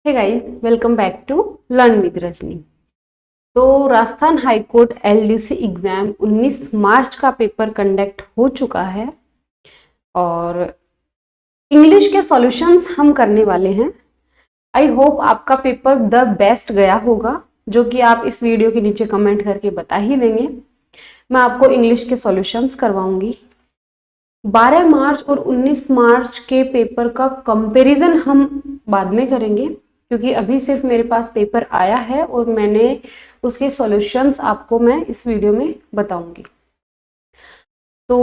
Hey guys, welcome back to learn with Rajni. तो Rajasthan high court LDC exam 19 March का paper conduct हो चुका है और इंग्लिश के सॉल्यूशंस हम करने वाले हैं। आई होप आपका पेपर द बेस्ट गया होगा, जो कि आप इस वीडियो के नीचे कमेंट करके बता ही देंगे। मैं आपको इंग्लिश के सॉल्यूशंस करवाऊंगी। 12 मार्च और 19 मार्च के पेपर का कंपैरिजन हम बाद में करेंगे, क्योंकि अभी सिर्फ मेरे पास पेपर आया है और मैंने उसके सॉल्यूशंस आपको मैं इस वीडियो में बताऊंगी। तो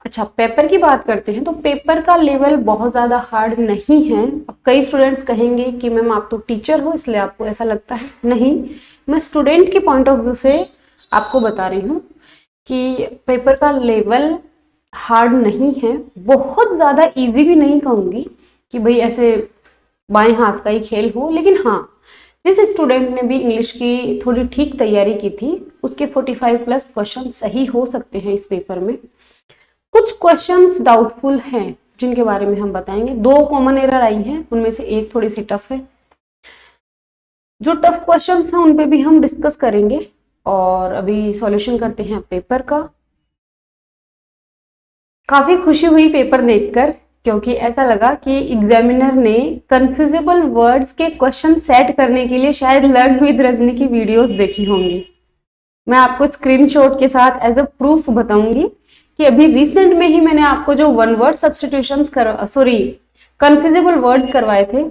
अच्छा, पेपर की बात करते हैं। तो पेपर का लेवल बहुत ज़्यादा हार्ड नहीं है। अब कई स्टूडेंट्स कहेंगे कि मैम आप तो टीचर हो इसलिए आपको ऐसा लगता है। नहीं, मैं स्टूडेंट के पॉइंट ऑफ व्यू से आपको बता रही हूँ कि पेपर का लेवल हार्ड नहीं है। बहुत ज़्यादा इजी भी नहीं कहूँगी कि भाई ऐसे बाएं हाथ का ही खेल हो, लेकिन हाँ, जिस स्टूडेंट ने भी इंग्लिश की थोड़ी ठीक तैयारी की थी उसके 45 प्लस क्वेश्चन सही हो सकते हैं इस पेपर में। कुछ क्वेश्चंस डाउटफुल हैं जिनके बारे में हम बताएंगे। 2 कॉमन एरर आई हैं, उनमें से एक थोड़ी सी टफ है। जो टफ क्वेश्चंस हैं उन पे भी हम डिस्कस करेंगे और अभी सॉल्यूशन करते हैं पेपर का। काफी खुशी हुई पेपर देखकर, क्योंकि ऐसा लगा कि एग्जामिनर ने कंफ्यूजेबल वर्ड्स के क्वेश्चन सेट करने के लिए शायद लर्न विद रजनी की वीडियोस देखी होंगी। मैं आपको स्क्रीनशॉट के साथ एज अ प्रूफ बताऊंगी कि अभी रिसेंट में ही मैंने आपको जो वन वर्ड सब्स्टिट्यूशंस कंफ्यूजेबल वर्ड्स करवाए थे।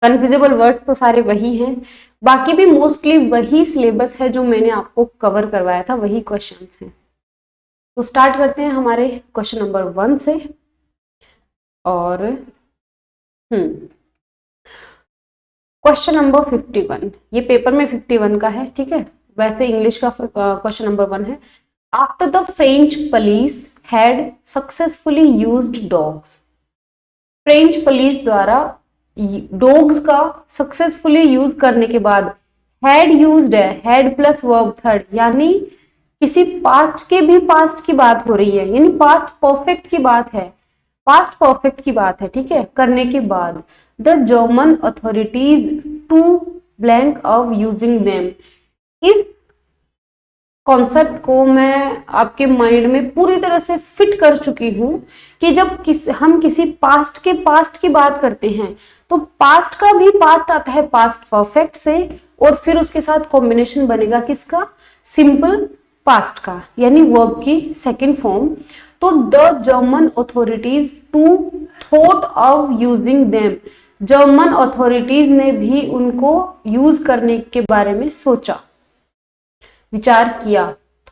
कंफ्यूजेबल वर्ड्स तो सारे वही हैं, बाकी भी मोस्टली वही सिलेबस है जो मैंने आपको कवर करवाया था, वही क्वेश्चन हैं। तो स्टार्ट करते हैं हमारे क्वेश्चन नंबर 1 से। और क्वेश्चन नंबर 51, ये पेपर में 51 का है, ठीक है। वैसे इंग्लिश का क्वेश्चन नंबर 1 है। After the French police had successfully used dogs. French police द्वारा डॉग्स का सक्सेसफुली यूज करने के बाद हैड यूज्ड है, हैड प्लस वर्ब थर्ड, यानी किसी पास्ट के भी पास्ट की बात हो रही है, यानी पास्ट परफेक्ट की बात है, पास्ट परफेक्ट की बात है, ठीक है। करने के बाद the German authorities to blank of using them. इस कॉन्सेप्ट को मैं आपके माइंड में पूरी तरह से फिट कर चुकी हूं कि जब हम किसी पास्ट के पास्ट की बात करते हैं तो पास्ट का भी पास्ट आता है पास्ट परफेक्ट से, और फिर उसके साथ कॉम्बिनेशन बनेगा किसका? सिंपल पास्ट का, यानी वर्ब की सेकेंड फॉर्म। तो the German authorities to thought of using them. German authorities ने भी उनको यूज करने के बारे में सोचा, विचार किया,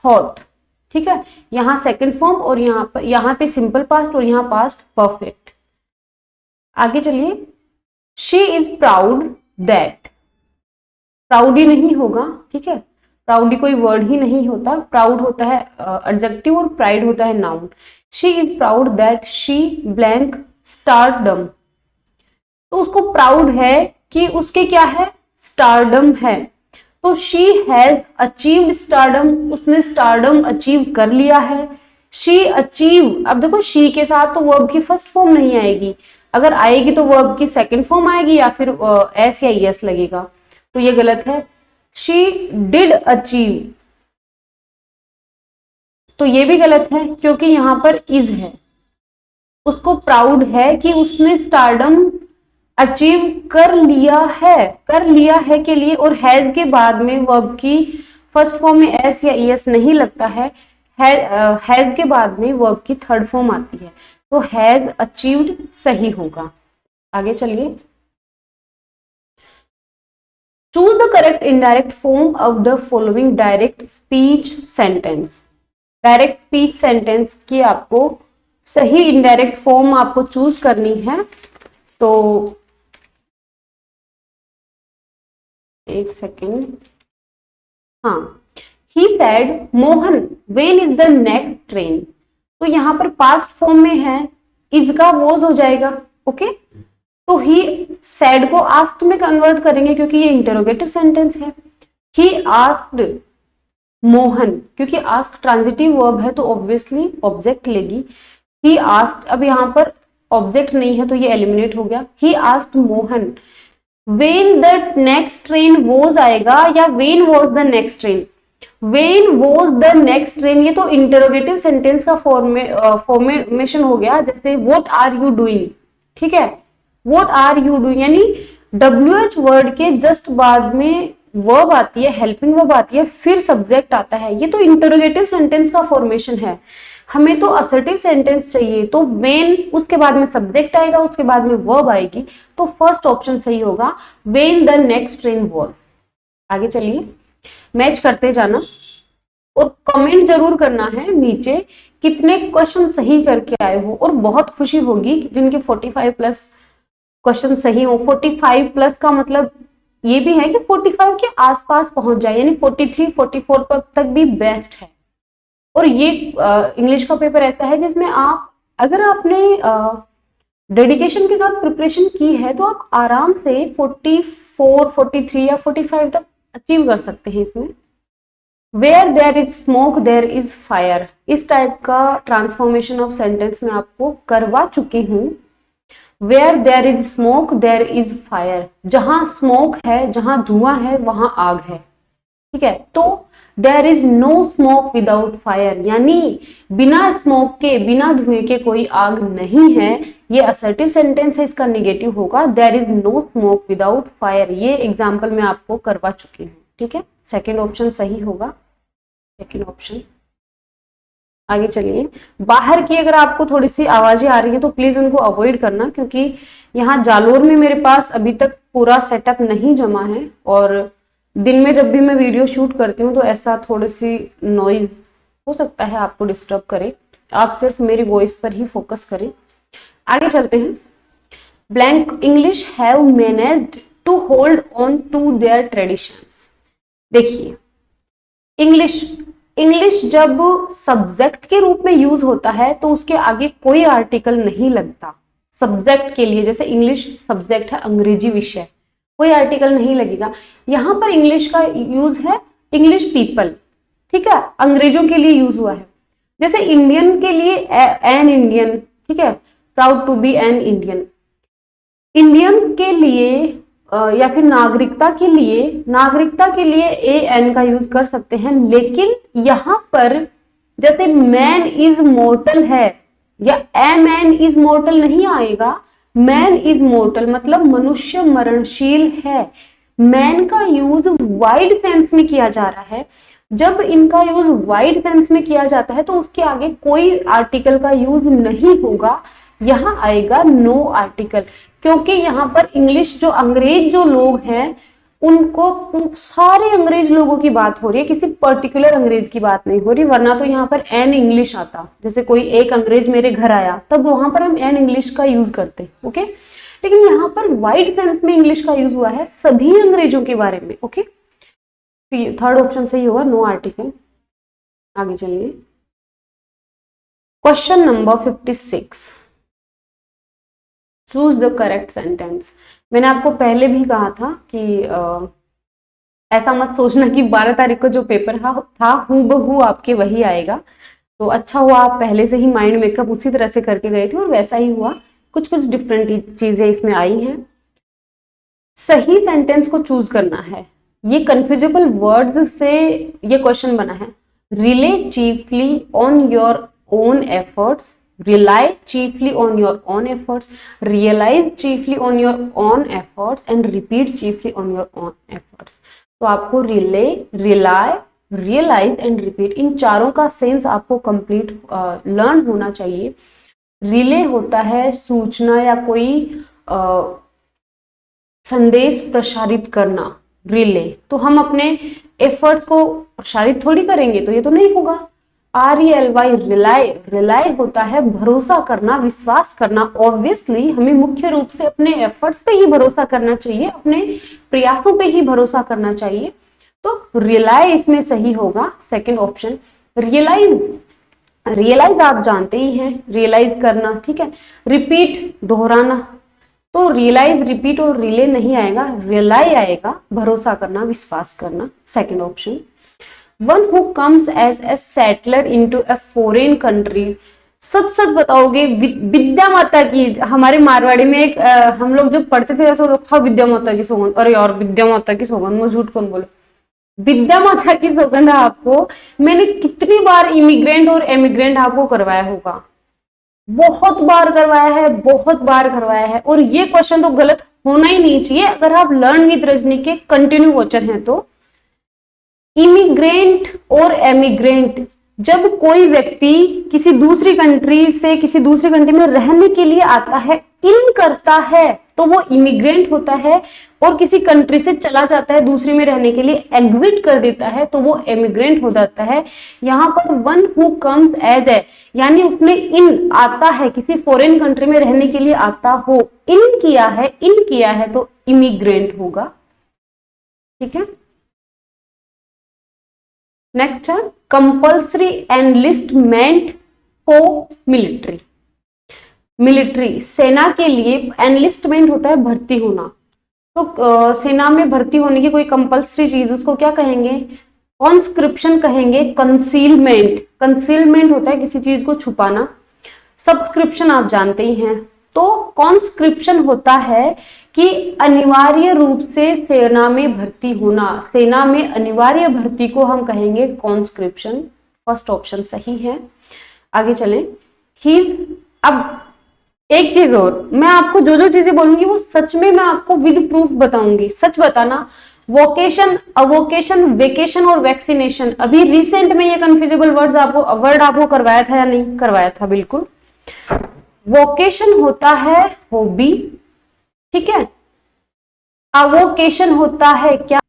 थॉट, ठीक है। यहां सेकेंड फॉर्म और यहां पे सिंपल पास्ट और यहां पास्ट परफेक्ट। आगे चलिए। She is proud that. Proud ही नहीं होगा, ठीक है। प्राउड कोई वर्ड ही नहीं होता, प्राउड होता है एडजेक्टिव और प्राइड होता है noun. She is proud that she blank stardom. तो उसको प्राउड है कि उसके क्या है? स्टारडम है। तो शी हैज अचीव्ड स्टारडम, उसने स्टारडम अचीव कर लिया है। शी अचीव, अब देखो शी के साथ तो वर्ब की फर्स्ट फॉर्म नहीं आएगी, अगर आएगी तो वर्ब की सेकंड फॉर्म आएगी या फिर एस या यस लगेगा, तो ये गलत है। शी डिड अचीव, तो ये भी गलत है क्योंकि यहां पर इज है। उसको प्राउड है कि उसने स्टारडम अचीव कर लिया है, कर लिया है के लिए, और हैज के बाद में वर्ब की फर्स्ट फॉर्म में एस या एस नहीं लगता है, हैज के बाद में वर्ब की थर्ड फॉर्म आती है, तो हैज अचीव्ड सही होगा। आगे चलिए। Choose the correct indirect form of the following direct speech sentence. Direct speech sentence की आपको सही इनडायरेक्ट फॉर्म आपको चूज करनी है। तो एक सेकेंड, हाँ। He said Mohan when is the next train. तो यहां पर पास्ट फॉर्म में है, इज का वॉज हो जाएगा, ओके। तो ही सैड को आस्क्ड में कन्वर्ट करेंगे क्योंकि ये इंटरोगेटिव सेंटेंस है। ही आस्क्ड मोहन, क्योंकि आस्क ट्रांजिटिव वर्ब है तो ऑब्वियसली ऑब्जेक्ट लेगी। ही आस्क्ड, अब यहां पर ऑब्जेक्ट नहीं है तो ये एलिमिनेट हो गया। He asked Mohan when the next train was आएगा या when was the next train? When was the next train, ये तो इंटरोगेटिव सेंटेंस का फॉर्मेशन हो गया, जैसे व्हाट आर यू डूइंग, ठीक है, व्हाट आर यू डूइंग, यानी WH वर्ड के जस्ट बाद में वर्ब आती है, हेल्पिंग वर्ब आती है, फिर सब्जेक्ट आता है, ये तो इंटरोगेटिव सेंटेंस का फॉर्मेशन है। हमें तो असर्टिव सेंटेंस चाहिए, तो वेन, उसके बाद में सब्जेक्ट आएगा, उसके बाद में वर्ब आएगी, तो फर्स्ट ऑप्शन सही होगा, when the next train was. आगे चलिए, मैच करते जाना और कमेंट जरूर करना है नीचे कितने क्वेश्चन सही करके आए हो, और बहुत खुशी होगी जिनके 45 प्लस क्वेश्चन सही हो। 45 प्लस का मतलब ये भी है कि 45 के आसपास पहुंच जाए, यानी 43 44 तक भी बेस्ट है। और ये इंग्लिश का पेपर ऐसा है जिसमें आप, अगर आपने डेडिकेशन के साथ प्रिपरेशन की है, तो आप आराम से 44 43 या 45 तक अचीव कर सकते हैं इसमें। Where there is smoke there is fire, इस टाइप का ट्रांसफॉर्मेशन ऑफ सेंटेंस में आपको करवा चुकी हूं। Where there is smoke there is fire, जहां स्मोक है, जहां धुआं है, वहां आग है, ठीक है। तो there is no smoke without fire, यानी बिना स्मोक के, बिना धुएं के कोई आग नहीं है, ये असर्टिव सेंटेंस है, इसका नेगेटिव होगा there is no smoke without fire. ये एग्जाम्पल मैं आपको करवा चुकी हूँ, ठीक है। सेकेंड ऑप्शन सही होगा, सेकेंड ऑप्शन। आगे चलिए, बाहर की अगर आपको थोड़ी सी आवाजें आ रही है तो प्लीज उनको अवॉइड करना, क्योंकि यहाँ जालोर में मेरे पास अभी तक पूरा सेटअप नहीं जमा है, और दिन में जब भी मैं वीडियो शूट करती हूँ तो ऐसा थोड़ी सी नॉइज हो सकता है आपको डिस्टर्ब करे, आप सिर्फ मेरी वॉइस पर ही फोकस करें। आगे चलते हैं। Blank English have managed to hold on to their traditions. देखिए, इंग्लिश जब सब्जेक्ट के रूप में यूज होता है तो उसके आगे कोई आर्टिकल नहीं लगता। सब्जेक्ट के लिए, जैसे इंग्लिश सब्जेक्ट है, अंग्रेजी विषय, कोई आर्टिकल नहीं लगेगा। यहां पर इंग्लिश का यूज है इंग्लिश पीपल, ठीक है, अंग्रेजों के लिए यूज हुआ है। जैसे इंडियन के लिए एन इंडियन, ठीक है, proud to be an Indian. Indian के लिए या फिर नागरिकता के लिए ए एन का यूज कर सकते हैं, लेकिन यहां पर जैसे मैन इज मोर्टल है, या ए मैन इज मोर्टल नहीं आएगा, मैन इज मोर्टल मतलब मनुष्य मरणशील है। मैन का यूज वाइड सेंस में किया जा रहा है। जब इनका यूज वाइड सेंस में किया जाता है तो उसके आगे कोई आर्टिकल का यूज नहीं होगा, यहां आएगा नो आर्टिकल, क्योंकि यहां पर इंग्लिश जो अंग्रेज जो लोग हैं उनको, सारे अंग्रेज लोगों की बात हो रही है, किसी पर्टिकुलर अंग्रेज की बात नहीं हो रही, वरना तो यहाँ पर एन इंग्लिश आता। जैसे कोई एक अंग्रेज मेरे घर आया तब वहां पर हम एन इंग्लिश का यूज करते, ओके। लेकिन यहाँ पर वाइड सेंस में इंग्लिश का यूज हुआ है सभी अंग्रेजों के बारे में, ओके। थर्ड ऑप्शन सही होगा, नो आर्टिकल। आगे चलिए, question number 56, choose the correct sentence. मैंने आपको पहले भी कहा था कि ऐसा मत सोचना कि 12 तारीख को जो पेपर था हूबहू आपके वही आएगा। तो अच्छा हुआ आप पहले से ही माइंड मेकअप उसी तरह से करके गए थे और वैसा ही हुआ, कुछ कुछ डिफरेंट चीजें इसमें आई हैं। सही सेंटेंस को चूज करना है। ये कन्फ्यूजेबल वर्ड्स से ये क्वेश्चन बना है। Relay chiefly on your own efforts, rely chiefly on your own efforts, realize chiefly on your own efforts and repeat chiefly on your own efforts। तो आपको relay, rely, realize and repeat इन चारों का sense आपको complete learn होना चाहिए। Relay होता है सूचना या कोई संदेश प्रसारित करना, रिले। तो हम अपने एफर्ट्स को प्रसारित थोड़ी करेंगे, तो ये तो नहीं होगा। RELY रिलाई होता है भरोसा करना, विश्वास करना। ऑब्वियसली हमें मुख्य रूप से अपने एफर्ट्स पे ही भरोसा करना चाहिए, अपने प्रयासों पे ही भरोसा करना चाहिए। तो रिलाई इसमें सही होगा, सेकंड ऑप्शन। रियलाइज आप जानते ही हैं, रियलाइज करना, ठीक है। रिपीट दोहराना, तो रियलाइज, रिपीट और रिले नहीं आएगा, रिलाई आएगा, भरोसा करना, विश्वास करना, second option. One who comes as a settler into a foreign country सच सच बताओगे? विद्या माता की, हमारे मारवाड़ी में एक हम लोग जब पढ़ते थे ऐसा हाँ विद्या माता की सौगंध, अरे यार विद्या माता की सौगंध, मैं झूठ कौन बोले, विद्या माता की सौगंध आपको। मैंने कितनी बार इमिग्रेंट और एमिग्रेंट आपको करवाया होगा, बहुत बार करवाया है, बहुत बार करवाया है। और ये क्वेश्चन तो गलत होना ही नहीं चाहिए अगर आप लर्न विद रजनी के कंटिन्यू वॉचर हैं तो। इमिग्रेंट और एमिग्रेंट, जब कोई व्यक्ति किसी दूसरी कंट्री से किसी दूसरी कंट्री में रहने के लिए आता है, इन करता है, तो वो इमिग्रेंट होता है। और किसी कंट्री से चला जाता है दूसरी में रहने के लिए, एग्जिट कर देता है, तो वो एमिग्रेंट हो जाता है। यहां पर वन हु कम्स एज है, यानी उसने इन आता है, किसी फॉरेन कंट्री में रहने के लिए आता हो, इन किया है तो इमिग्रेंट होगा। ठीक है, नेक्स्ट है compulsory enlistment for military. Military, सेना के लिए एनलिस्टमेंट होता है भर्ती होना। तो सेना में भर्ती होने की कोई कंपल्सरी चीज, उसको क्या कहेंगे? कॉन्स्क्रिप्शन कहेंगे, कंसीलमेंट, कंसीलमेंट होता है किसी चीज को छुपाना। सब्सक्रिप्शन आप जानते ही हैं। तो कॉन्स्क्रिप्शन होता है कि अनिवार्य रूप से सेना में भर्ती होना, सेना में अनिवार्य भर्ती को हम कहेंगे कॉन्स्क्रिप्शन। फर्स्ट ऑप्शन सही है। आगे चलें। अब एक चीज और, मैं आपको जो जो चीजें बोलूंगी वो सच में मैं आपको विद प्रूफ बताऊंगी, सच बताना। वोकेशन, अवोकेशन, वेकेशन और वैक्सीनेशन, अभी रिसेंट में ये कंफ्यूजेबल वर्ड आपको करवाया था या नहीं करवाया था? बिल्कुल। वोकेशन होता है हॉबी, ठीक है। अवोकेशन होता है क्या?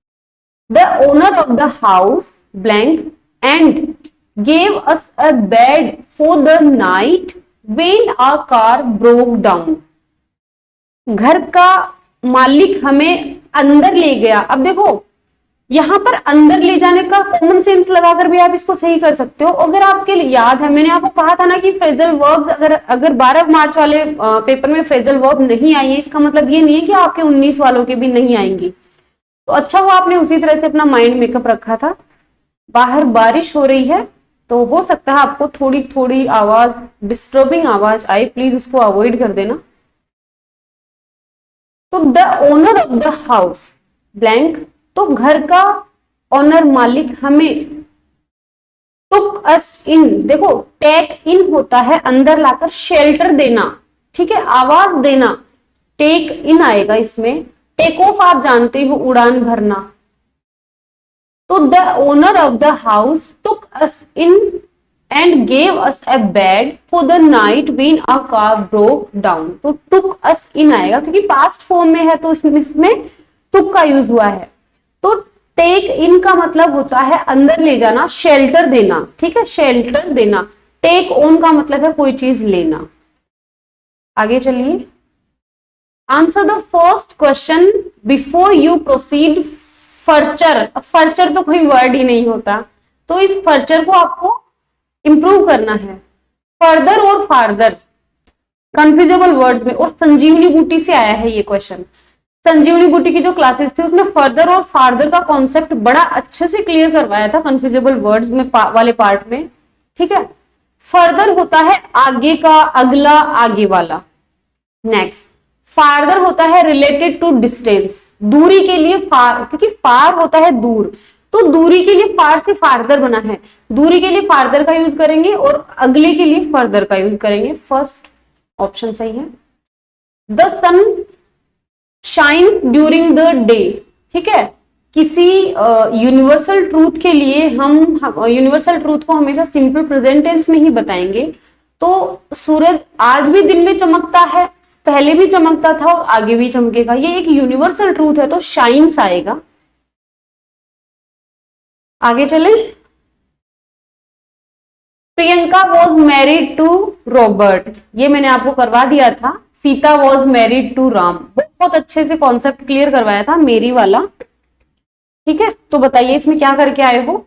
The owner of the house blank and gave us a bed for the night when our car broke down. घर का मालिक हमें अंदर ले गया। अब देखो यहां पर अंदर ले जाने का कॉमन सेंस लगाकर भी आप इसको सही कर सकते हो। अगर आपके लिए याद है, मैंने आपको कहा था ना कि फ्रेजल वर्ब्स अगर 12 मार्च वाले पेपर में फ्रेजल वर्ब नहीं आई है, इसका मतलब ये नहीं है कि आपके 19 वालों के भी नहीं आएंगी। तो अच्छा हुआ आपने उसी तरह से अपना माइंड मेकअप रखा था। बाहर बारिश हो रही है तो हो सकता है आपको थोड़ी थोड़ी आवाज, डिस्टर्बिंग आवाज आए, प्लीज उसको अवॉइड कर देना। तो the owner of the house blank, तो घर का ऑनर मालिक हमें, टुक अस इन, देखो टेक इन होता है अंदर लाकर शेल्टर देना, ठीक है, आवाज देना, टेक इन आएगा इसमें। टेक ऑफ आप जानते हो, उड़ान भरना। तो the owner of the house took us in and gave us a bed for the night when our car broke down. तो टुक अस इन आएगा क्योंकि पास्ट फॉर्म में है तो इसमें टुक का यूज हुआ है। तो टेक इन का मतलब होता है अंदर ले जाना, शेल्टर देना, ठीक है, शेल्टर देना। टेक ऑन का मतलब है कोई चीज लेना। आगे चलिए। Answer the first question before you proceed further. Further तो कोई वर्ड ही नहीं होता, तो इस फर्चर को आपको इंप्रूव करना है। फर्दर और फार्दर कंफ्यूजेबल वर्ड्स में, और संजीवनी बूटी से आया है ये क्वेश्चन। संजीवनी बूटी की जो क्लासेस थी उसमें फर्दर और फार्दर का कॉन्सेप्ट बड़ा अच्छे से क्लियर करवाया था कंफ्यूजेबल वर्ड्स में वाले पार्ट में, ठीक है। फर्दर होता है आगे का, अगला, आगे वाला। नेक्स्ट, फार्दर होता है रिलेटेड टू डिस्टेंस, दूरी के लिए फार, क्योंकि फार होता है दूर, तो दूरी के लिए फार से फार्दर बना है, दूरी के लिए फार्दर का यूज करेंगे और अगले के लिए फर्दर का यूज करेंगे। फर्स्ट ऑप्शन सही है। The sun shines during the day, ठीक है। किसी यूनिवर्सल ट्रूथ के लिए हम यूनिवर्सल ट्रूथ को हमेशा सिंपल प्रेजेंट टेंस में ही बताएंगे। तो सूरज आज भी दिन में चमकता है, पहले भी चमकता था और आगे भी चमकेगा, ये एक यूनिवर्सल ट्रूथ है, तो शाइन्स आएगा। आगे चले। Priyanka was married to Robert, ये मैंने आपको करवा दिया था। Sita was married to Ram, बहुत अच्छे से कॉन्सेप्ट क्लियर करवाया था मेरी वाला, ठीक है। तो बताइए इसमें क्या करके आए हो?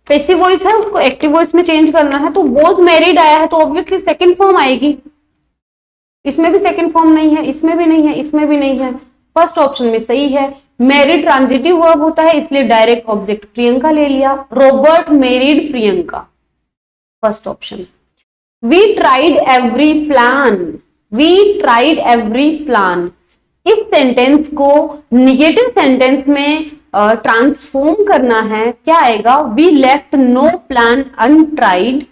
पैसिव वॉइस है, उसको एक्टिव वॉइस में चेंज करना है। तो वॉज मैरिड आया है तो ऑब्वियसली सेकंड फॉर्म आएगी। इसमें भी सेकंड फॉर्म नहीं है, इसमें भी नहीं है, इसमें भी नहीं है। फर्स्ट ऑप्शन में सही है। मैरिड ट्रांजिटिव वर्ब होता है, इसलिए डायरेक्ट ऑब्जेक्ट प्रियंका ले लिया। Robert married Priyanka, first option. We tried every plan, we tried every plan, इस सेंटेंस को निगेटिव सेंटेंस में ट्रांसफॉर्म करना है, क्या आएगा? We left no plan untried,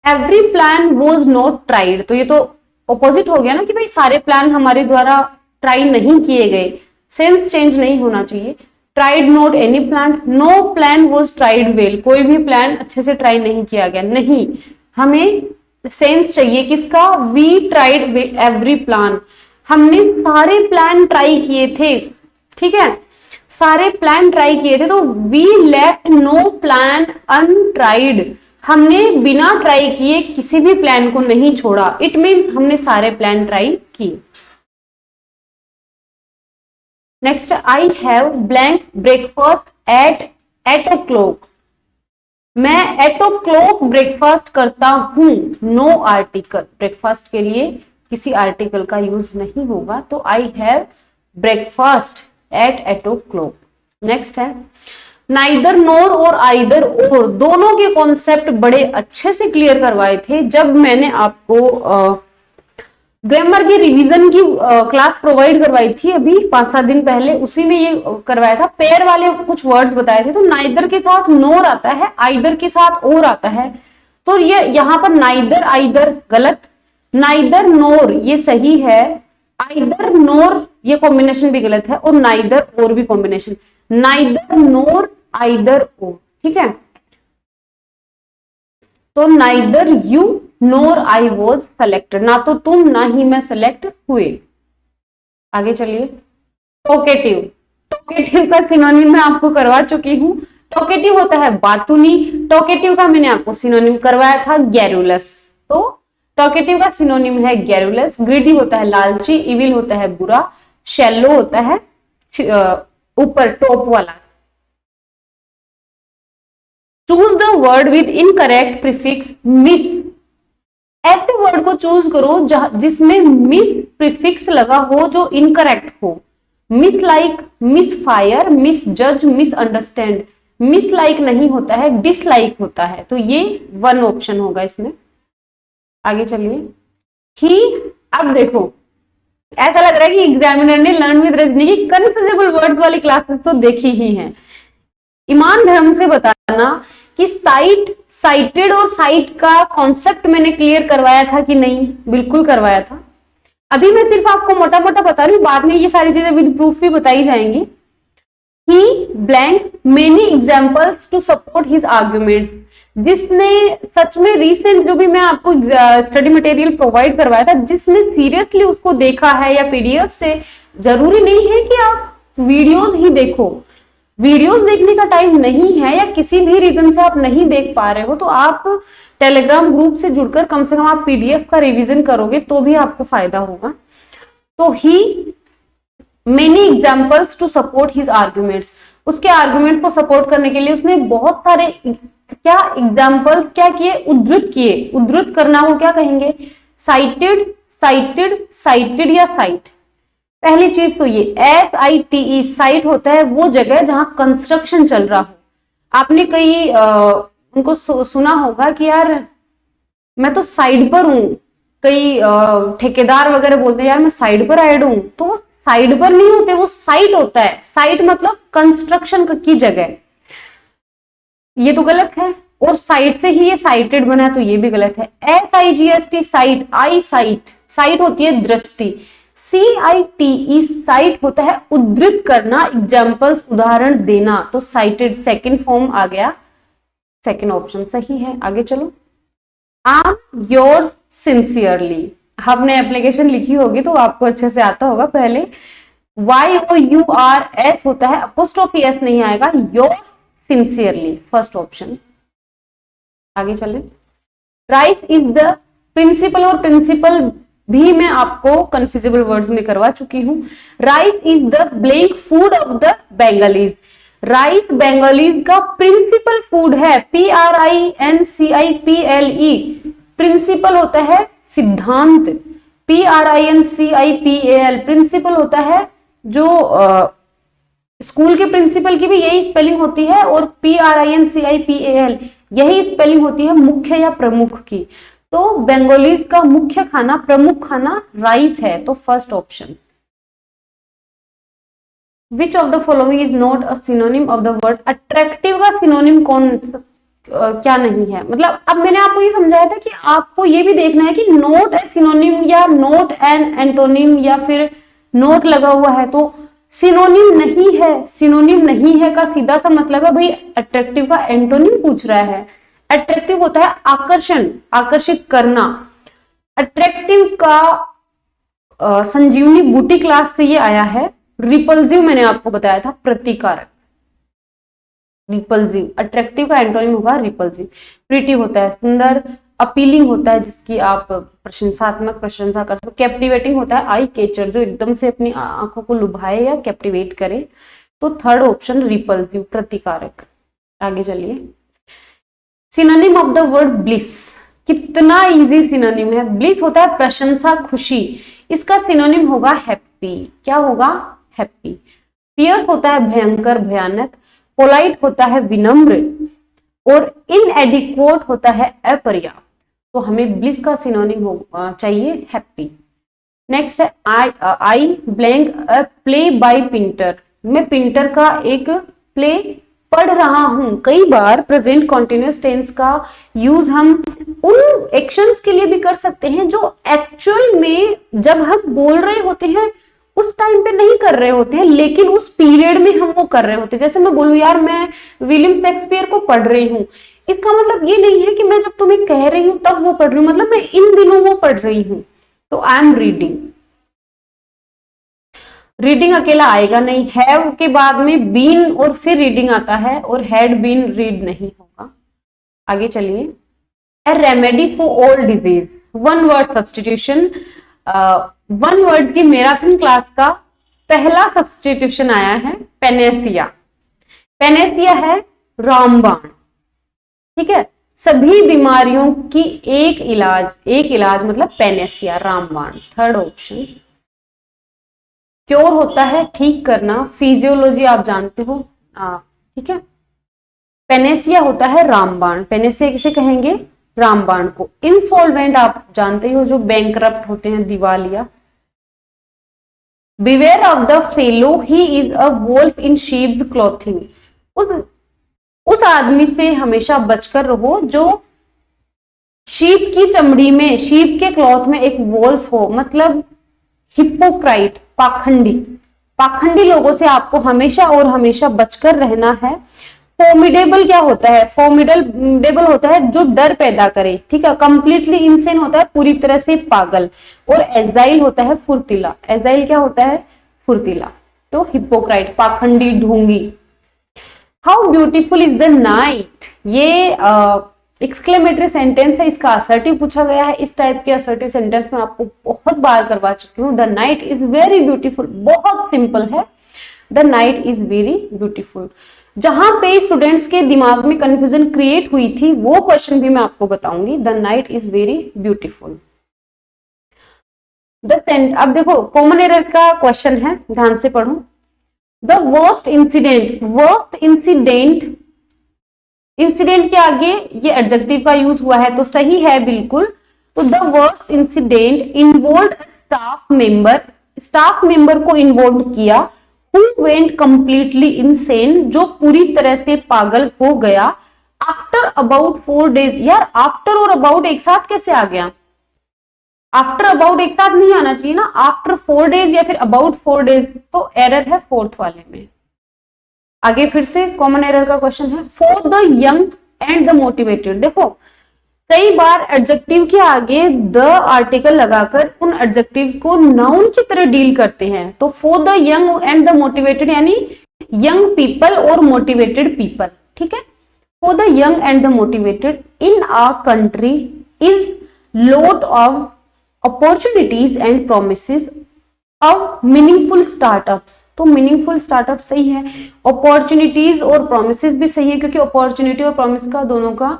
every plan was not tried. तो ये तो ऑपोजिट हो गया ना कि भाई सारे प्लान हमारे द्वारा ट्राई नहीं किए गए, सेंस चेंज नहीं होना चाहिए। Tried not any plan, no plan was tried well, कोई भी प्लान अच्छे से ट्राई नहीं किया गया, नहीं, हमें सेंस चाहिए किसका? वी ट्राइड एवरी प्लान, हमने सारे प्लान ट्राई किए थे, ठीक है, सारे प्लान ट्राई किए थे। तो we left no plan untried, हमने बिना ट्राई किए किसी भी प्लान को नहीं छोड़ा, इट मीन्स हमने सारे प्लान ट्राई किए। Next, I have blank breakfast at 8 o'clock, मैं 8 o'clock ब्रेकफास्ट करता हूं। नो आर्टिकल, ब्रेकफास्ट के लिए किसी आर्टिकल का यूज नहीं होगा, तो I have breakfast at 8 o'clock। Next है नाइदर नोर और आइदर और, दोनों के कॉन्सेप्ट बड़े अच्छे से क्लियर करवाए थे जब मैंने आपको ग्रामर की रिवीजन की क्लास प्रोवाइड करवाई थी अभी 5-7 दिन पहले, उसी में ये करवाया था। पेयर वाले कुछ वर्ड्स बताए थे, तो नाइदर के साथ नोर आता है, आइदर के साथ और आता है, तो ये यहाँ पर नाइदर आइदर गलत, नाइदर नोर ये सही है, आइदर नोर ये कॉम्बिनेशन भी गलत है, और नाइदर और भी कॉम्बिनेशन, नाइदर नोर आइदर और, ठीक है। तो neither you NOR I was selected, ना तो तुम ना ही मैं सेलेक्ट हुए। आगे चलिए, टॉकेटिव, टॉकेटिव का सिनोनिम मैं आपको करवा चुकी हूं। टॉकेटिव होता है बातूनी, टॉकेटिव का मैंने आपको सिनोनिम करवाया था गैरुलस, तो टॉकेटिव का सिनोनिम है गैरुलस। ग्रीडी होता है लालची, इविल होता है बुरा, शैलो होता है ऊपर टॉप वाला। Choose the word with incorrect prefix miss, ऐसे वर्ड को चूज करो जिसमें मिस प्रीफिक्स लगा हो, जो इनकरेक्ट हो। Miss like, miss fire, miss जज, मिस अंडरस्टैंड। मिस लाइक नहीं होता है, डिसलाइक होता है, तो ये 1 ऑप्शन होगा इसमें। आगे चलिए, ही, अब देखो ऐसा लग रहा है कि एग्जामिनर ने लर्न विद रजनी की कन्फ्यूजेबल वर्ड्स वाली क्लासेस तो देखी ही है। ईमान धर्म से बताना कि साइट, साइटेड और साइट का कॉन्सेप्ट मैंने क्लियर करवाया था कि नहीं? बिल्कुल करवाया था। अभी मैं सिर्फ आपको मोटा मोटा बता रही हूँ, बाद में ये सारी चीजें विद प्रूफ भी बताई जाएंगी। He blank many examples to support his arguments, जिसने सच में रिसेंट जो भी मैं आपको स्टडी मटेरियल प्रोवाइड करवाया था, जिसने सीरियसली उसको देखा है या पीडीएफ से, जरूरी नहीं है कि आप वीडियोस ही देखो, वीडियोस देखने का टाइम नहीं है या किसी भी रीजन से आप नहीं देख पा रहे हो, तो आप टेलीग्राम ग्रुप से जुड़कर कम से कम आप पीडीएफ का रिवीजन करोगे तो भी आपको फायदा होगा। तो he many examples to support his arguments, उसके आर्ग्यूमेंट्स को सपोर्ट करने के लिए उसने बहुत सारे क्या एग्जाम्पल्स क्या किए? उद्धृत किए। उद्धृत करना को क्या कहेंगे? साइटेड, साइटेड, साइटेड या साइट। पहली चीज तो ये SITE, साइट होता है वो जगह जहां कंस्ट्रक्शन चल रहा हो। आपने कई उनको सुना होगा कि यार मैं तो साइड पर हूं, कई ठेकेदार वगैरह बोलते हैं यार मैं साइड पर ऐड हूं, तो वो साइड पर नहीं होते, वो साइट होता है। साइट मतलब कंस्ट्रक्शन की जगह, ये तो गलत है, और साइट से ही ये साइटेड बना है तो ये भी गलत है। SIGST साइट, आई साइट, साइट होती है दृष्टि। CITE साइट होता है उद्धृत करना, एग्जाम्पल्स उदाहरण देना, तो साइटेड सेकंड फॉर्म आ गया, सेकंड ऑप्शन सही है। आगे चलो, आई एम योर्स सिंसियरली, आपने एप्लीकेशन लिखी होगी तो आपको अच्छे से आता होगा। पहले YOURS होता है, अपोस्ट्रोफी S नहीं आएगा, योर्स सिंसियरली, फर्स्ट ऑप्शन। आगे चले, राइस इज द प्रिंसिपल, और प्रिंसिपल भी मैं आपको कंफ्यूजेबल वर्ड्स में करवा चुकी हूं। Rice is the blank food of the Bengalis, rice Bengalis का प्रिंसिपल फूड है, PRINCIPLE, प्रिंसिपल होता है सिद्धांत, PRINCIPAL, प्रिंसिपल होता है जो स्कूल के प्रिंसिपल की भी यही स्पेलिंग होती है, और PRINCIPAL यही स्पेलिंग होती है मुख्य या प्रमुख की। तो बंगालीज का मुख्य खाना, प्रमुख खाना राइस है, तो first option. Which of the following is not a synonym of the word attractive का सिनोनिम कौन क्या नहीं है। मतलब अब मैंने आपको ये समझाया था कि आपको ये भी देखना है कि नोट ए सिनोनिम या नोट एन एंटोनिम या फिर नोट लगा हुआ है तो सिनोनिम नहीं है। सिनोनिम नहीं है का सीधा सा मतलब है भाई अट्रैक्टिव का एंटोनिम पूछ रहा है। अट्रैक्टिव होता है आकर्षण, आकर्षित करना। अट्रैक्टिव का संजीवनी बूटी क्लास से ये आया है। रिपल्सिव मैंने आपको बताया था प्रतिकारक। रिपल्सिव, अट्रैक्टिव का एंटोनिम होगा रिपल्सिव। प्रीटी होता है सुंदर, अपीलिंग होता है जिसकी आप प्रशंसात्मक प्रशंसा कर सकते। कैप्टिवेटिंग होता है आई कैचर, जो एकदम से अपनी आंखों को लुभाए या कैप्टिवेट करे। तो थर्ड ऑप्शन रिपल्सिव, प्रतिकारक। आगे चलिए, synonym of the word bliss. कितना इजी सिनोनिम है। ब्लिस होता है प्रशंसा, खुशी, इसका सिनोनिम होगा हैप्पी। क्या होगा? हैप्पी। फियर्स होता है भयंकर, भयानक। पोलाइट होता है विनम्र, और इनएडिक्वेट होता है अपर्याप्त। तो हमें ब्लिस का सिनोनिम चाहिए हैप्पी। नेक्स्ट है आई blank a play by Pinter. मैं पिंटर का एक प्ले पढ़ रहा हूं। कई बार प्रेजेंट कॉन्टिन्यूअस टेंस का यूज हम उन एक्शंस के लिए भी कर सकते हैं जो एक्चुअल में जब हम बोल रहे होते हैं उस टाइम पे नहीं कर रहे होते हैं, लेकिन उस पीरियड में हम वो कर रहे होते हैं। जैसे मैं बोलूं यार मैं विलियम शेक्सपियर को पढ़ रही हूँ, इसका मतलब ये नहीं है कि मैं जब तुम्हें कह रही हूं तब वो पढ़ रही हूं, मतलब मैं इन दिनों वो पढ़ रही हूं। तो आई एम रीडिंग। रीडिंग अकेला आएगा नहीं, हैव के बाद में बीन और फिर रीडिंग आता है, और हैड बीन रीड नहीं होगा। आगे चलिए, ए remedy for all disease, one word substitution. One word की मैराथन क्लास का पहला सब्सटीट्यूशन आया है पेनेसिया। पेनेसिया है रामबाण। ठीक है, सभी बीमारियों की एक इलाज मतलब पेनेसिया, रामबाण। Third option. क्योर होता है ठीक करना, फिजियोलॉजी आप जानते हो। ठीक है, पेनेसिया होता है रामबाण। पेनेसिया किसे कहेंगे? रामबाण को। इंसॉल्वेंट आप जानते हो, जो बैंकरप्ट होते हैं, दिवालिया। Beware of the fellow, he is a wolf in sheep's clothing. उस आदमी से हमेशा बचकर रहो जो शीप की चमड़ी में, शीप के क्लॉथ में एक वोल्फ हो, मतलब हिपोक्राइट, पाखंडी। पाखंडी लोगों से आपको हमेशा और हमेशा बचकर रहना है। फॉर्मिडेबल क्या होता है? फॉर्मिडेबल होता है जो डर पैदा करे। ठीक है, कंप्लीटली इंसेन होता है पूरी तरह से पागल, और एजाइल होता है फुर्तीला। एजाइल क्या होता है? फुर्तीला। तो हिपोक्राइट, पाखंडी, ढोंगी। How beautiful is the night, ये एक्सक्लेमेटरी सेंटेंस है, इसका असर्टिव पूछा गया है। इस टाइप के असर्टिव सेंटेंस में आपको बहुत बार करवा चुकी हूँ। The night is very beautiful, बहुत सिंपल है। The night is very beautiful. जहां पे स्टूडेंट्स के दिमाग में कंफ्यूजन क्रिएट हुई थी वो क्वेश्चन भी मैं आपको बताऊंगी। The night is very beautiful. अब देखो कॉमन एरर का क्वेश्चन है, ध्यान से पढ़ो। द वर्स्ट इंसिडेंट, इंसिडेंट के आगे ये एडजेक्टिव का यूज हुआ है तो सही है बिल्कुल। तो the worst incident involve staff member को इन्वॉल्व किया, हु वेंट कंप्लीटली इनसेन, जो पूरी तरह से पागल हो गया। आफ्टर अबाउट 4 days, यार आफ्टर और अबाउट एक साथ कैसे आ गया? आफ्टर अबाउट एक साथ नहीं आना चाहिए ना, आफ्टर 4 days या फिर अबाउट 4 days, तो एरर है फोर्थ वाले में। आगे फिर से कॉमन एरर का क्वेश्चन है। For the young and the motivated, देखो कई बार एडजेक्टिव के आगे द आर्टिकल लगाकर उन एडजेक्टिव को नाउन की तरह डील करते हैं। तो for the young and the motivated यानी यंग पीपल और मोटिवेटेड पीपल। ठीक है, for the young and the motivated in a country is lot of opportunities and promises of meaningful startups. तो मीनिंगफुल स्टार्टअप सही है, अपॉर्चुनिटीज और promises भी सही है, क्योंकि अपॉर्चुनिटी और प्रोमिस का दोनों का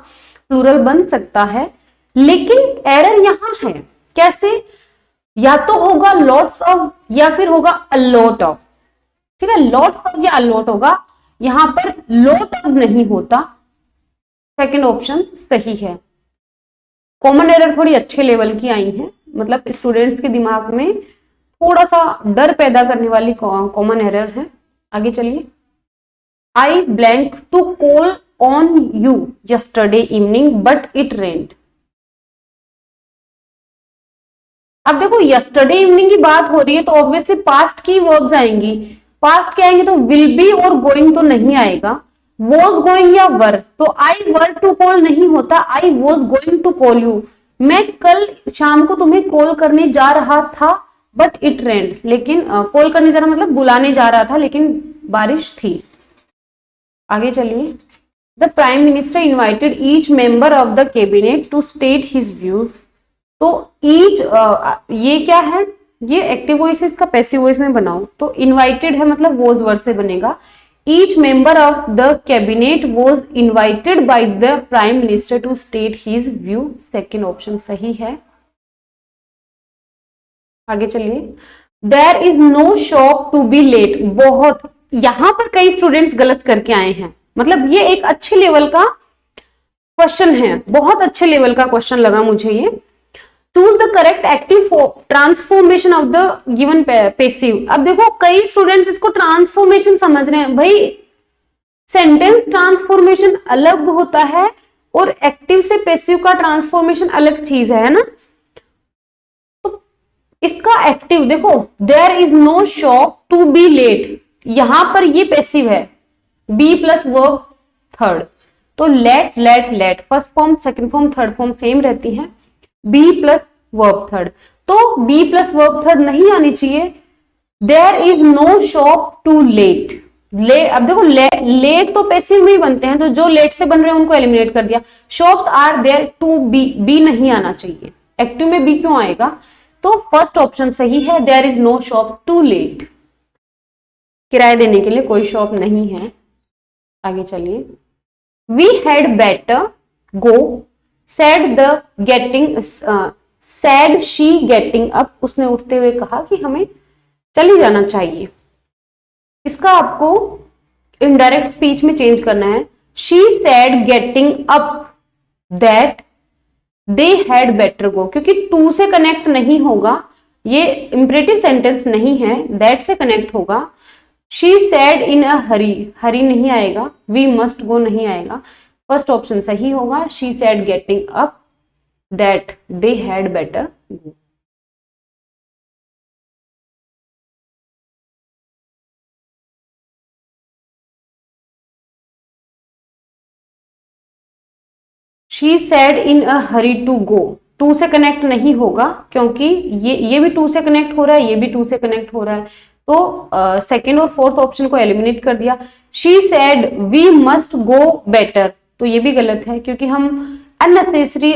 प्लूरल बन सकता है। लेकिन एरर यहां है, कैसे? या तो होगा लॉट्स ऑफ या फिर होगा अ लॉट ऑफ। ठीक है, लॉट्स ऑफ या अलॉट होगा, यहां पर लॉट ऑफ नहीं होता। सेकंड ऑप्शन सही है। कॉमन एरर थोड़ी अच्छे लेवल की आई है, मतलब स्टूडेंट्स के दिमाग में थोड़ा सा डर पैदा करने वाली कॉमन एरर है। आगे चलिए। I blank to call on you yesterday evening but it rained. अब देखो यस्टरडे इवनिंग की बात हो रही है तो ऑब्वियसली पास्ट की वर्ब्स आएंगी। पास्ट के आएंगे तो विल बी और गोइंग तो नहीं आएगा। वॉज गोइंग या वर, तो आई वर टू कॉल नहीं होता, I was going to call you. मैं कल शाम को तुम्हें कॉल करने जा रहा था बट इट रेन्ड, लेकिन कॉल करने जा रहा मतलब बुलाने जा रहा था लेकिन बारिश थी। आगे चलिए। The prime minister invited each member of the cabinet to state his views. तो ईच ये क्या है, ये एक्टिव वॉइस है, इसका पैसिव वॉइस में बनाओ तो इनवाइटेड है मतलब वॉज वर्ड से बनेगा। Each member of the cabinet was invited by the prime minister to state his view. Second option सही है। आगे चलिए। There is no shop to be let. बहुत, यहां पर कई स्टूडेंट्स गलत करके आए हैं, मतलब ये एक अच्छे लेवल का क्वेश्चन है, बहुत अच्छे लेवल का क्वेश्चन लगा मुझे ये। Choose the correct active transformation of the given passive. अब देखो कई स्टूडेंट्स इसको ट्रांसफॉर्मेशन समझ रहे हैं, भाई सेंटेंस ट्रांसफॉर्मेशन अलग होता है और एक्टिव से पैसिव का ट्रांसफॉर्मेशन अलग चीज है ना। तो इसका एक्टिव देखो, there is no shop to be let, यहां पर ये पैसिव है, बी प्लस वर्ब थर्ड, तो let let let first form second form third form same रहती है, बी प्लस वर्ब थर्ड, तो बी प्लस वर्ब थर्ड नहीं आनी चाहिए। There is no shop to let. अब देखो लेट तो पैसिव में ही बनते हैं, तो जो लेट से बन रहे हैं उनको एलिमिनेट कर दिया। Shops are there to be, be नहीं आना चाहिए, एक्टिव में बी क्यों आएगा, तो फर्स्ट ऑप्शन सही है, there is no shop to let. किराया देने के लिए कोई शॉप नहीं है। आगे चलिए। We had better go said the getting said she getting up. उसने उठते हुए कहा कि हमें चली जाना चाहिए। इसका आपको इनडायरेक्ट स्पीच में चेंज करना है। She said getting up that they had better गो, क्योंकि टू से कनेक्ट नहीं होगा, ये इंपरेटिव सेंटेंस नहीं है, दैट से कनेक्ट होगा। शी सैड इन अ हरी, हरी नहीं आएगा, वी मस्ट गो नहीं आएगा, फर्स्ट ऑप्शन सही होगा। She said getting up that they had better go. She said in a hurry to go, to से कनेक्ट नहीं होगा क्योंकि ये भी टू से कनेक्ट हो रहा है, ये भी टू से कनेक्ट हो रहा है, तो सेकेंड और फोर्थ ऑप्शन को एलिमिनेट कर दिया। She said we must go better, तो ये भी गलत है क्योंकि हम अननेसेसरी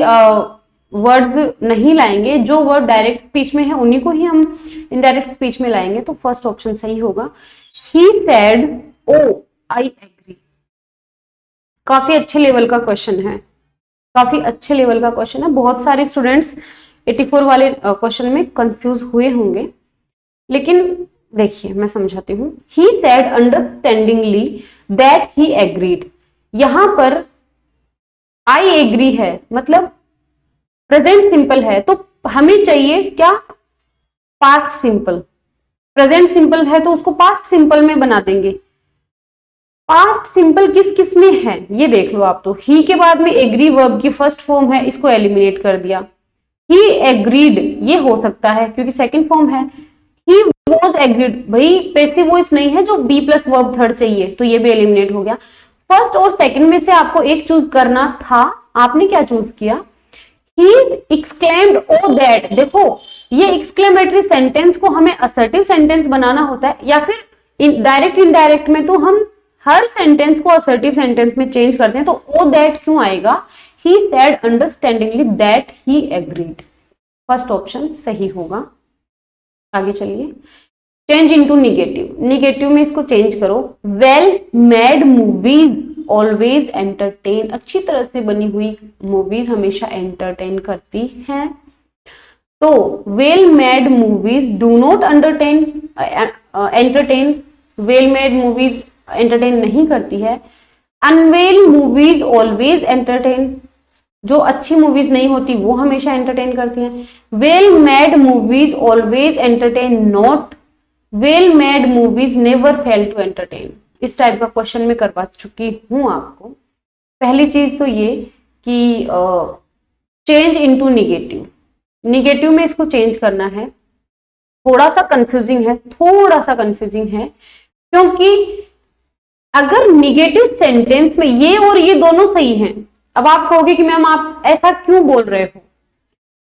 वर्ड्स नहीं लाएंगे, जो वर्ड डायरेक्ट स्पीच में है उन्हीं को ही हम इनडायरेक्ट स्पीच में लाएंगे, तो फर्स्ट ऑप्शन सही होगा। ही सैड ओ आई एग्री। काफी अच्छे लेवल का क्वेश्चन है, काफी अच्छे लेवल का क्वेश्चन है। बहुत सारे स्टूडेंट्स 84 वाले क्वेश्चन में कंफ्यूज हुए होंगे, लेकिन देखिए मैं समझाती हूँ। ही said understandingly that he agreed, यहां पर आई एग्री है मतलब प्रेजेंट सिंपल है, तो हमें चाहिए क्या, पास्ट सिंपल। प्रेजेंट सिंपल है तो उसको पास्ट सिंपल में बना देंगे। पास्ट सिंपल किस किस में है ये देख लो आप, तो ही के बाद में एग्री वर्ब की फर्स्ट फॉर्म है, इसको एलिमिनेट कर दिया। ही एग्रीड ये हो सकता है क्योंकि सेकंड फॉर्म है। ही वॉज एग्रीड, भाई पैसिव वॉइस नहीं है जो बी प्लस वर्ब थर्ड चाहिए, तो ये भी एलिमिनेट हो गया। फर्स्ट और सेकंड में से आपको एक चूज करना था, आपने क्या चूज किया, ही एक्सक्लेम्ड ओ दैट। देखो ये एक्सक्लेमेटरी सेंटेंस को हमें असर्टिव सेंटेंस बनाना होता है, या फिर डायरेक्ट इनडायरेक्ट में तो हम हर सेंटेंस को असर्टिव सेंटेंस में चेंज करते हैं, तो ओ दैट क्यों आएगा। He said understandingly that he agreed, first option सही होगा। आगे चलिए। चेंज इनटू निगेटिव, निगेटिव में इसको चेंज करो। Well made movies always entertain, अच्छी तरह से बनी हुई मूवीज हमेशा एंटरटेन करती हैं, तो well made movies do not entertain, well made movies entertain नहीं करती है। अनवेल मूवीज ऑलवेज एंटरटेन, जो अच्छी मूवीज नहीं होती वो हमेशा एंटरटेन करती हैं। Well made movies always entertain not, well made movies never fail to entertain. इस टाइप का क्वेश्चन मैं करवा चुकी हूं आपको। पहली चीज तो ये कि चेंज इनटू निगेटिव, निगेटिव में इसको चेंज करना है। थोड़ा सा कंफ्यूजिंग है, थोड़ा सा कंफ्यूजिंग है, क्योंकि अगर निगेटिव सेंटेंस में ये और ये दोनों सही हैं, अब आप कहोगे कि मैम आप ऐसा क्यों बोल रहे हो,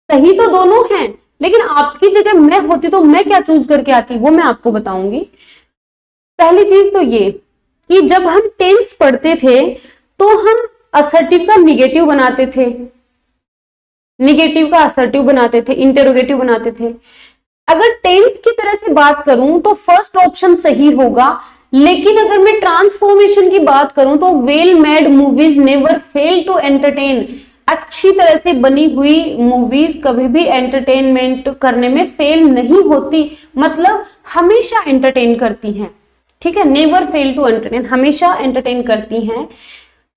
सही तो दोनों हैं, लेकिन आपकी जगह मैं होती तो मैं क्या चूज करके आती, वो मैं आपको बताऊंगी। पहली चीज तो ये कि जब हम टेंस पढ़ते थे तो हम असर्टिव का निगेटिव बनाते थे, निगेटिव का असर्टिव बनाते थे, इंटेरोगेटिव बनाते थे। अगर टेंस की तरह से बात करूं तो फर्स्ट ऑप्शन सही होगा, लेकिन अगर मैं ट्रांसफॉर्मेशन की बात करूं तो well made movies never fail to entertain, अच्छी तरह से बनी हुई मूवीज कभी भी एंटरटेनमेंट करने में फेल नहीं होती, मतलब हमेशा एंटरटेन करती हैं। ठीक है, नेवर फेल टू एंटरटेन, हमेशा एंटरटेन करती हैं।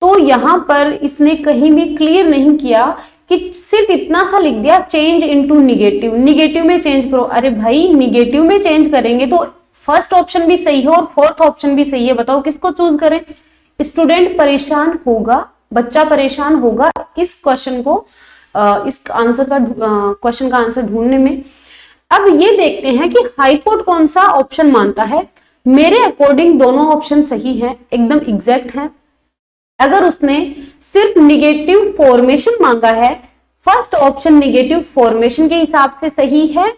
तो यहां पर इसने कहीं भी क्लियर नहीं किया कि सिर्फ इतना सा लिख दिया चेंज इनटू निगेटिव, निगेटिव में चेंज करो। अरे भाई निगेटिव में चेंज करेंगे तो फर्स्ट ऑप्शन भी सही है और फोर्थ ऑप्शन भी सही है, बताओ किसको चूज करें। स्टूडेंट परेशान होगा, बच्चा परेशान होगा इस क्वेश्चन को, इस आंसर का क्वेश्चन का आंसर ढूंढने में। अब ये देखते हैं कि हाई कोर्ट कौन सा ऑप्शन मानता है। मेरे अकॉर्डिंग दोनों ऑप्शन सही हैं, एकदम एग्जैक्ट है। अगर उसने सिर्फ निगेटिव फॉर्मेशन मांगा है, फर्स्ट ऑप्शन निगेटिव फॉर्मेशन के हिसाब से सही है,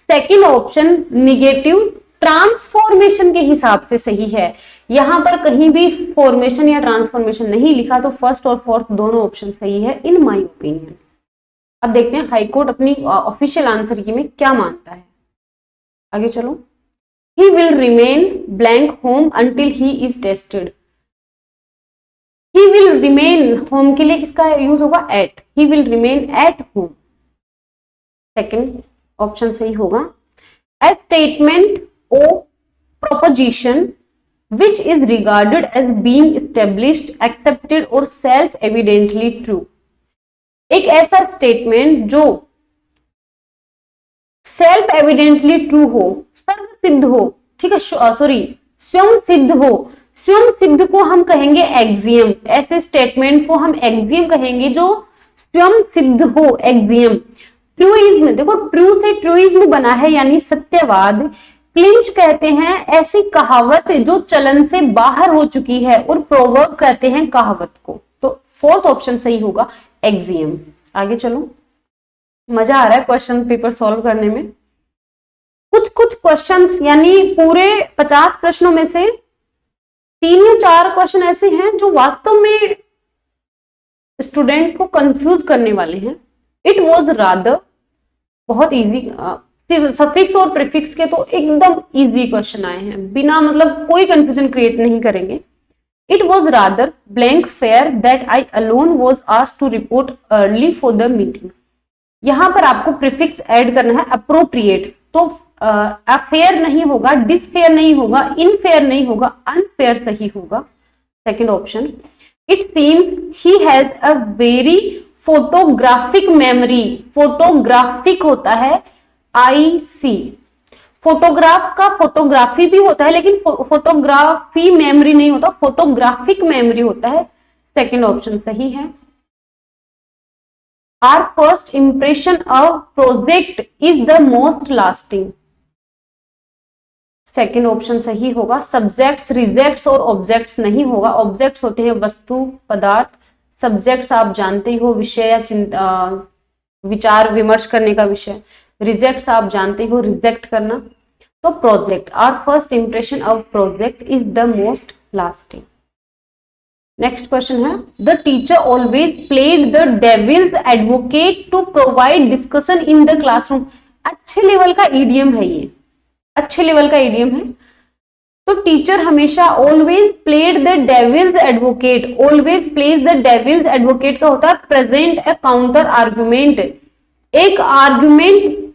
सेकंड ऑप्शन निगेटिव ट्रांसफॉर्मेशन के हिसाब से सही है। यहां पर कहीं भी फॉर्मेशन या ट्रांसफॉर्मेशन नहीं लिखा, तो फर्स्ट और फोर्थ दोनों ऑप्शन सही है इन माय ओपिनियन। अब देखते हैं हाईकोर्ट अपनी ऑफिशियल आंसर की में क्या मानता है। आगे चलो। He will remain blank home until he is tested. He will remain home के लिए किसका यूज होगा, at, he will remain at home, second option सही होगा। A statement or proposition which is regarded as being established, accepted or self-evidently true। एक ऐसा statement जो self evidently true हो, सर्व सिद्ध हो, ठीक है, सॉरी स्वयं सिद्ध हो, स्वयं सिद्ध को हम कहेंगे एक्सियम। ऐसे स्टेटमेंट को हम एक्सियम कहेंगे जो स्वयं सिद्ध हो, एक्सियम। ट्रूइज्म, देखो ट्रू से ट्रूइज्म बना है यानी सत्यवाद। क्लिंच कहते हैं ऐसी कहावत जो चलन से बाहर हो चुकी है, और प्रोवर्ब कहते हैं कहावत को। तो फोर्थ ऑप्शन सही होगा, एक्सियम। आगे चलो, मजा आ रहा है क्वेश्चन पेपर सॉल्व करने में। कुछ कुछ क्वेश्चंस यानी पूरे 50 प्रश्नों में से 3 या 4 क्वेश्चन ऐसे हैं जो वास्तव में स्टूडेंट को कंफ्यूज करने वाले हैं। इट वॉज रादर, बहुत इजी, सफिक्स और प्रीफिक्स के तो एकदम इजी क्वेश्चन आए हैं, बिना मतलब कोई कंफ्यूजन क्रिएट नहीं करेंगे। It was rather blank fair that I alone was asked to report early for the meeting. यहां पर आपको प्रीफिक्स ऐड करना है अप्रोप्रिएट, तो अफेयर नहीं होगा, डिसफेयर नहीं होगा, इनफेयर नहीं होगा, अनफेयर सही होगा, second option. It seems he has a very photographic memory, photographic होता है IC, फोटोग्राफ का फोटोग्राफी भी होता है लेकिन फोटोग्राफी मेमोरी नहीं होता, फोटोग्राफिक मेमोरी होता है, सेकंड ऑप्शन सही है। Our first impression of project is the most lasting, second option सही होगा। सब्जेक्ट्स, रिजेक्ट्स और ऑब्जेक्ट्स नहीं होगा। ऑब्जेक्ट्स होते हैं वस्तु, पदार्थ, सब्जेक्ट्स आप जानते ही हो, विषय या विचार विमर्श करने का विषय। रिजेक्ट्स आप जानते हो, रिजेक्ट करना। तो project, our first impression of project is the most lasting. Next question है, the teacher always played the devil's advocate to provide discussion in the classroom. अच्छे लेवल का ईडियम है ये, अच्छे लेवल का ईडियम है। तो टीचर हमेशा always played the devil's advocate, always plays the devil's advocate का होता है प्रेजेंट ए काउंटर आर्ग्यूमेंट, एक आर्ग्यूमेंट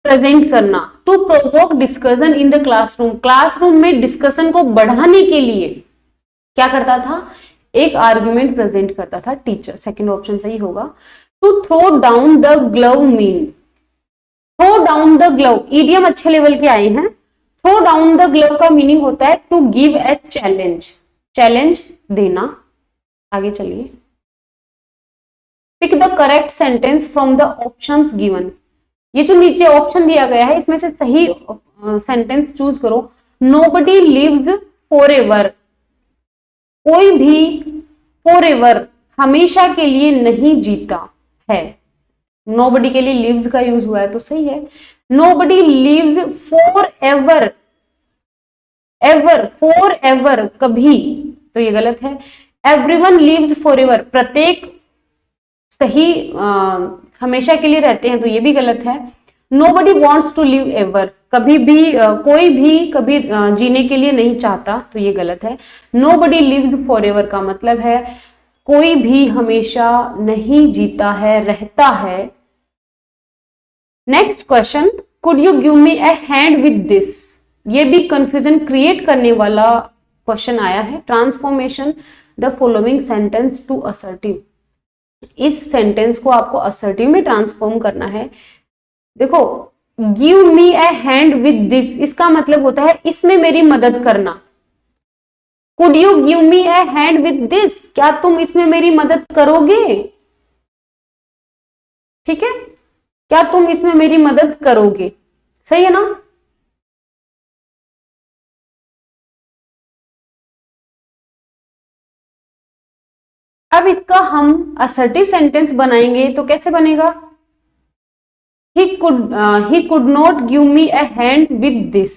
प्रेजेंट करना। To provoke discussion in the classroom, classroom में डिस्कशन को बढ़ाने के लिए क्या करता था, एक आर्ग्यूमेंट प्रेजेंट करता था टीचर। सेकंड ऑप्शन सही होगा। To throw down the glove means, throw down the glove, idiom अच्छे लेवल के आए हैं। थ्रो डाउन द ग्लव का मीनिंग होता है to give a challenge, challenge देना। आगे चलिए, pick the correct sentence from the options given, ये जो नीचे ऑप्शन दिया गया है इसमें से सही सेंटेंस चूज करो। नोबडी लिव्स फॉर एवर, कोई भी फॉर एवर हमेशा के लिए नहीं जीता है। नोबडी के लिए लिव्स का यूज हुआ है तो सही है। Nobody lives for ever, ever for ever कभी, तो ये गलत है। एवरीवन लिव्स फॉर एवर, प्रत्येक सही हमेशा के लिए रहते हैं तो ये भी गलत है। Nobody wants to live ever, कभी भी कोई भी कभी जीने के लिए नहीं चाहता तो ये गलत है। नोबडी लिव्स फॉर एवर का मतलब है कोई भी हमेशा नहीं जीता है, रहता है। Next question, could you give me a hand with this, ये भी कंफ्यूजन क्रिएट करने वाला क्वेश्चन आया है। Transformation the following sentence to assertive, इस सेंटेंस को आपको असर्टिव में ट्रांसफॉर्म करना है। देखो, give me a hand with this, इसका मतलब होता है इसमें मेरी मदद करना। Could you give me a hand with this, क्या तुम इसमें मेरी मदद करोगे, ठीक है, क्या तुम इसमें मेरी मदद करोगे, सही है ना। अब इसका हम असर्टिव सेंटेंस बनाएंगे तो कैसे बनेगा, he could not give me a hand with this,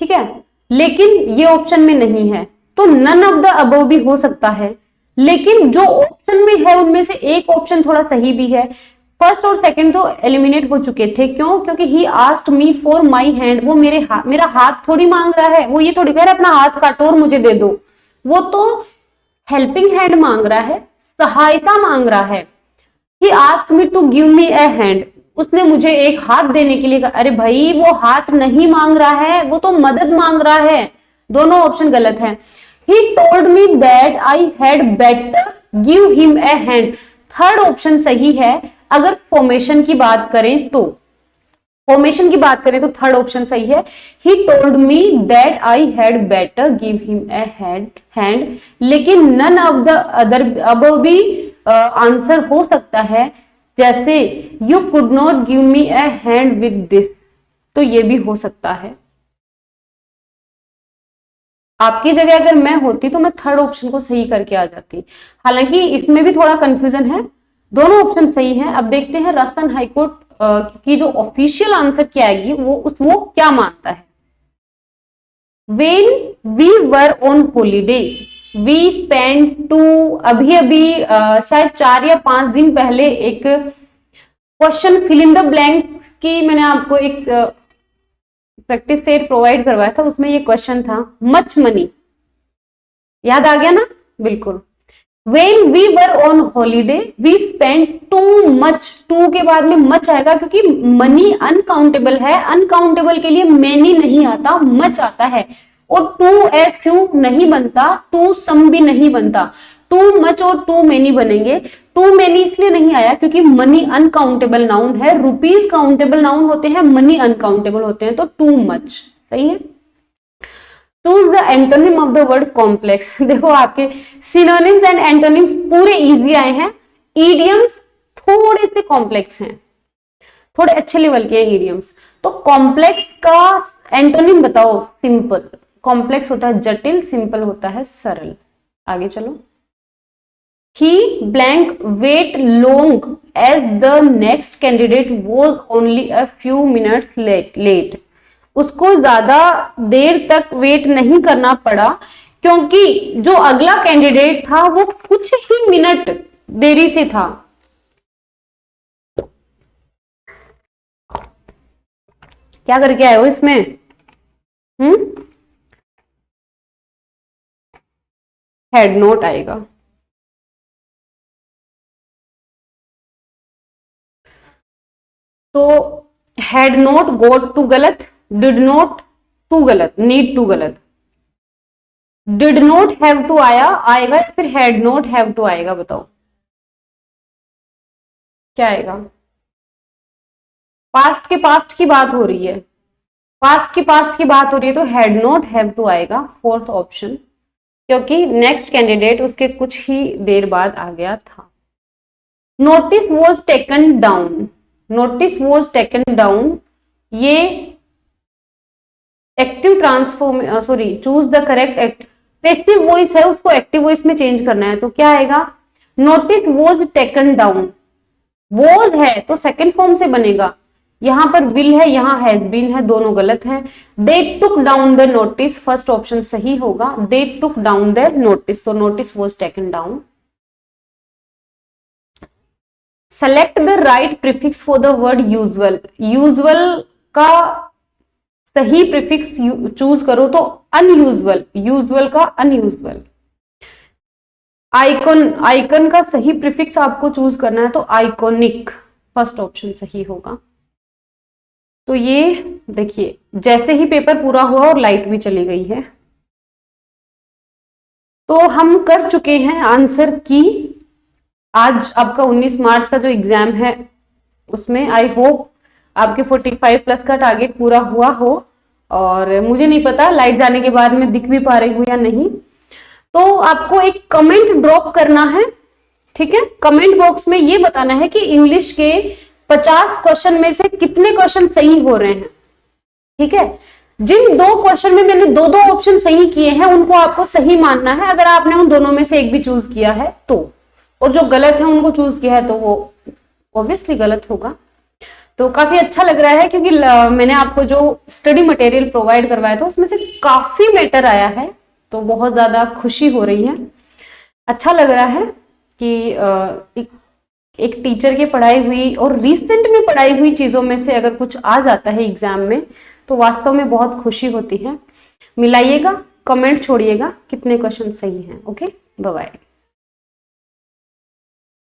ठीक है, लेकिन ये ऑप्शन में नहीं है तो none of the above भी हो सकता है। लेकिन जो ऑप्शन में है उनमें से एक ऑप्शन थोड़ा सही भी है। फर्स्ट और सेकंड तो एलिमिनेट हो चुके थे, क्यों, क्योंकि he asked me for my hand, वो मेरा हाथ थोड़ी मांग रहा है, वो ये थोड़ी कह रहा है अपना हाथ काटो और मुझे दे दो, वो तो हेल्पिंग हैंड मांग रहा है, सहायता मांग रहा है। He asked me to give me a hand, उसने मुझे एक हाथ देने के लिए कहा। अरे भाई, वो हाथ नहीं मांग रहा है, वो तो मदद मांग रहा है। दोनों ऑप्शन गलत है। He told me that I had better give him a hand, third option सही है। अगर फॉर्मेशन की बात करें तो, फॉर्मेशन की बात करें तो थर्ड ऑप्शन सही है। He told me that I had better give him a hand, लेकिन none of the other above भी आंसर हो सकता है। जैसे you could not give me a hand with this, तो ये भी हो सकता है। आपकी जगह अगर मैं होती तो मैं थर्ड ऑप्शन को सही करके आ जाती। हालांकि इसमें भी थोड़ा कंफ्यूजन है, दोनों ऑप्शन सही हैं। अब देखते हैं राजस्थान हाईकोर्ट की जो ऑफिशियल आंसर क्या आएगी वो क्या मानता है। When we were on holiday, we spent to, अभी शायद 4 या 5 दिन पहले एक question fill in the blank की मैंने आपको एक प्रैक्टिस सेट प्रोवाइड करवाया था, उसमें ये क्वेश्चन था मच मनी, याद आ गया ना, बिल्कुल। When we were on holiday, we spent too much, too के बाद में मच आएगा क्योंकि मनी अनकाउंटेबल है, अनकाउंटेबल के लिए मैनी नहीं आता, मच आता है। और टू ए फ्यू नहीं बनता, टू सम भी नहीं बनता, टू मच और टू मैनी बनेंगे। टू मैनी इसलिए नहीं आया क्योंकि मनी अनकाउंटेबल नाउन है, रुपीज काउंटेबल नाउन होते हैं, मनी अनकाउंटेबल होते हैं, तो टू मच सही है। Choose the antonym of the word complex. देखो आपके सिनोनिम्स एंड एंटोनिम्स पूरे इजी आए हैं, ईडियम्स थोड़े से कॉम्प्लेक्स हैं, थोड़े अच्छे लेवल के हैं ईडियम्स। तो कॉम्प्लेक्स का एंटोनिम बताओ। सिंपल, कॉम्प्लेक्स होता है जटिल, सिंपल होता है सरल। आगे चलो। He blank wait long as the next candidate was only a few minutes late. उसको ज्यादा देर तक वेट नहीं करना पड़ा क्योंकि जो अगला कैंडिडेट था वो कुछ ही मिनट देरी से था। क्या करके आए हो इसमें? हेड नोट आएगा। तो हैड नॉट गोट टू गलत, डिड नॉट टू गलत, नीड टू गलत, डिड नॉट हैव टू आया आएगा या फिर हैड नॉट हैव टू आएगा, बताओ क्या आएगा। पास्ट की बात हो रही है, पास्ट की बात हो रही है तो हैड नॉट हैव टू आएगा, फोर्थ ऑप्शन, क्योंकि नेक्स्ट कैंडिडेट उसके कुछ ही देर बाद आ गया था। Notice was taken down, notice was taken down, ये active transform, sorry choose the correct act, passive voice है उसको एक्टिव वॉइस में चेंज करना है, तो क्या आएगा, notice was taken down, was है तो सेकेंड फॉर्म से बनेगा, यहां पर विल है, यहां हैज बीन है, दोनों गलत है। They took down the notice, first option सही होगा, they took down the notice, तो notice was taken down. Select the right prefix for the word usual, usual का सही प्रीफिक्स चूज करो तो अनयूजुअल, यूजुअल का अनयूजुअल। आइकॉन, आइकन का सही प्रीफिक्स आपको चूज करना है तो आइकॉनिक, फर्स्ट ऑप्शन सही होगा। तो ये देखिए जैसे ही पेपर पूरा हुआ और लाइट भी चली गई है, तो हम कर चुके हैं आंसर की। आज आपका 19 मार्च का जो एग्जाम है उसमें आई होप आपके 45 प्लस का टारगेट पूरा हुआ हो, और मुझे नहीं पता लाइट जाने के बाद में दिख भी पा रही हूं या नहीं, तो आपको एक कमेंट ड्रॉप करना है, ठीक है। कमेंट बॉक्स में ये बताना है कि इंग्लिश के 50 क्वेश्चन में से कितने क्वेश्चन सही हो रहे हैं, ठीक है। जिन दो क्वेश्चन में मैंने दो दो ऑप्शन सही किए हैं उनको आपको सही मानना है, अगर आपने उन दोनों में से एक भी चूज किया है तो, और जो गलत है उनको चूज किया है तो वो ऑब्वियसली गलत होगा। तो काफी अच्छा लग रहा है क्योंकि मैंने आपको जो स्टडी मटेरियल प्रोवाइड करवाया था उसमें से काफी मैटर आया है, तो बहुत ज्यादा खुशी हो रही है, अच्छा लग रहा है कि एक टीचर की पढ़ाई हुई और रिसेंट में पढ़ाई हुई चीजों में से अगर कुछ आ जाता है एग्जाम में तो वास्तव में बहुत खुशी होती है। मिलाइएगा, कमेंट छोड़िएगा कितने क्वेश्चन सही हैं। Okay, bye bye.